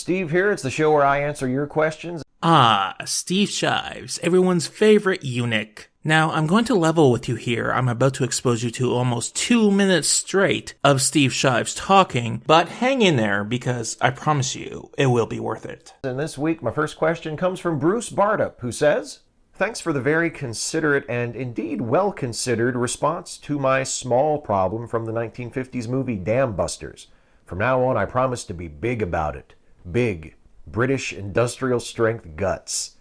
Steve here. It's the show where I answer your questions. Steve Shives, everyone's favorite eunuch. Now, I'm going to level with you here. I'm about to expose you to almost 2 minutes straight of Steve Shives talking, but hang in there because I promise you, it will be worth it. And this week, my first question comes from Bruce Bardup, who says, "Thanks for the very considerate and indeed well-considered response to my small problem from the 1950s movie Dam Busters. From now on, I promise to be big about it. Big. British industrial strength guts.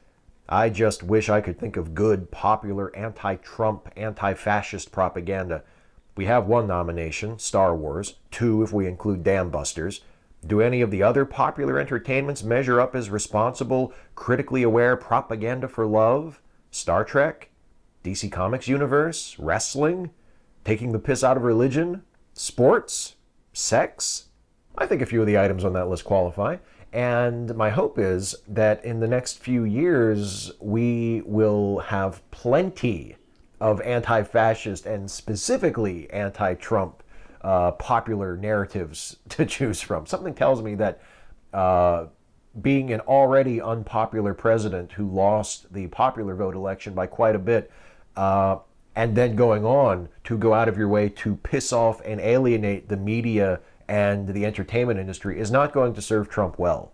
I just wish I could think of good, popular, anti-Trump, anti-fascist propaganda. We have one nomination, Star Wars, 2 if we include Dam Busters. Do any of the other popular entertainments measure up as responsible, critically aware propaganda for love? Star Trek? DC Comics universe? Wrestling? Taking the piss out of religion? Sports? Sex? I think a few of the items on that list qualify. And my hope is that in the next few years, we will have plenty of anti-fascist and specifically anti-Trump popular narratives to choose from. Something tells me that being an already unpopular president who lost the popular vote election by quite a bit, and then going on to go out of your way to piss off and alienate the media and the entertainment industry is not going to serve Trump well.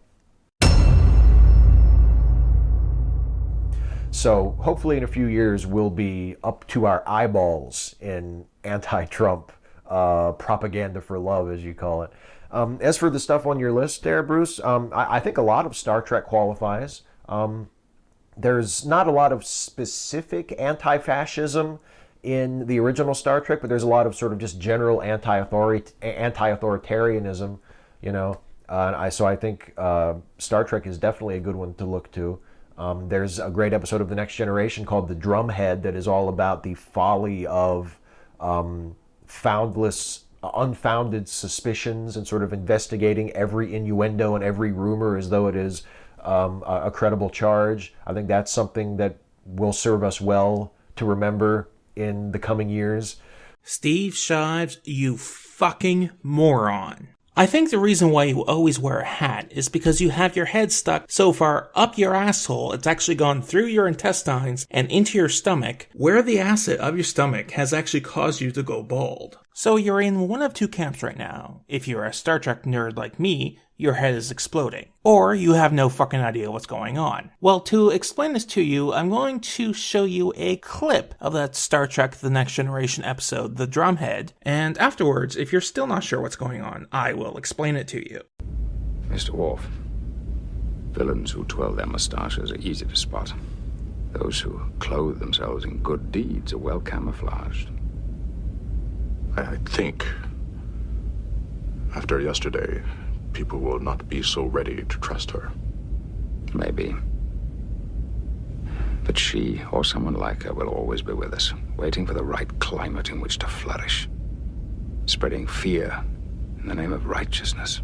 So hopefully in a few years we'll be up to our eyeballs in anti-Trump propaganda for love, as you call it. As for the stuff on your list there, Bruce, I think a lot of Star Trek qualifies. There's not a lot of specific anti-fascism in the original Star Trek, but there's a lot of sort of just general anti-authoritarianism, you know. So I think Star Trek is definitely a good one to look to. There's a great episode of The Next Generation called The Drumhead that is all about the folly of unfounded suspicions and sort of investigating every innuendo and every rumor as though it is a credible charge. I think that's something that will serve us well to remember in the coming years. Steve Shives, you fucking moron. I think the reason why you always wear a hat is because you have your head stuck so far up your asshole it's actually gone through your intestines and into your stomach, where the acid of your stomach has actually caused you to go bald. So you're in one of two camps right now. If you're a Star Trek nerd like me, your head is exploding. Or you have no fucking idea what's going on. Well, to explain this to you, I'm going to show you a clip of that Star Trek The Next Generation episode, The Drumhead, and afterwards, if you're still not sure what's going on, I will explain it to you. Mr. Worf, villains who twirl their mustaches are easy to spot. Those who clothe themselves in good deeds are well camouflaged. I think after yesterday, people will not be so ready to trust her. Maybe. But she, or someone like her, will always be with us, waiting for the right climate in which to flourish, spreading fear in the name of righteousness.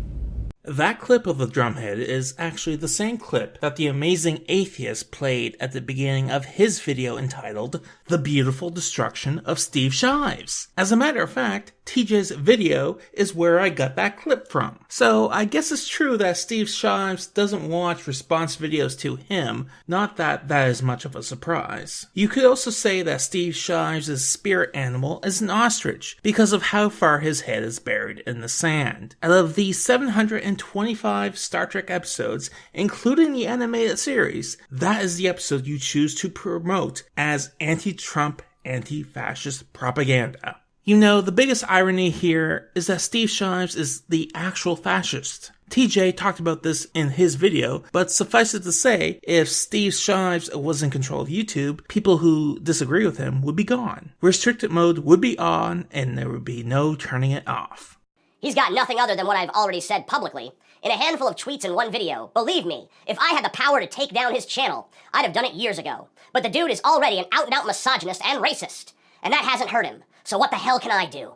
That clip of the drumhead is actually the same clip that the amazing atheist played at the beginning of his video entitled The Beautiful Destruction of Steve Shives. As a matter of fact, TJ's video is where I got that clip from. So I guess it's true that Steve Shives doesn't watch response videos to him, not that that is much of a surprise. You could also say that Steve Shives' spirit animal is an ostrich because of how far his head is buried in the sand. Out of the 725 Star Trek episodes, including the animated series, that is the episode you choose to promote as anti-Trump, anti-fascist propaganda. You know, the biggest irony here is that Steve Shives is the actual fascist. TJ talked about this in his video, but suffice it to say, if Steve Shives was in control of YouTube, people who disagree with him would be gone. Restricted mode would be on, and there would be no turning it off. He's got nothing other than what I've already said publicly. In a handful of tweets in one video, believe me, if I had the power to take down his channel, I'd have done it years ago. But the dude is already an out-and-out misogynist and racist. And that hasn't hurt him. So what the hell can I do?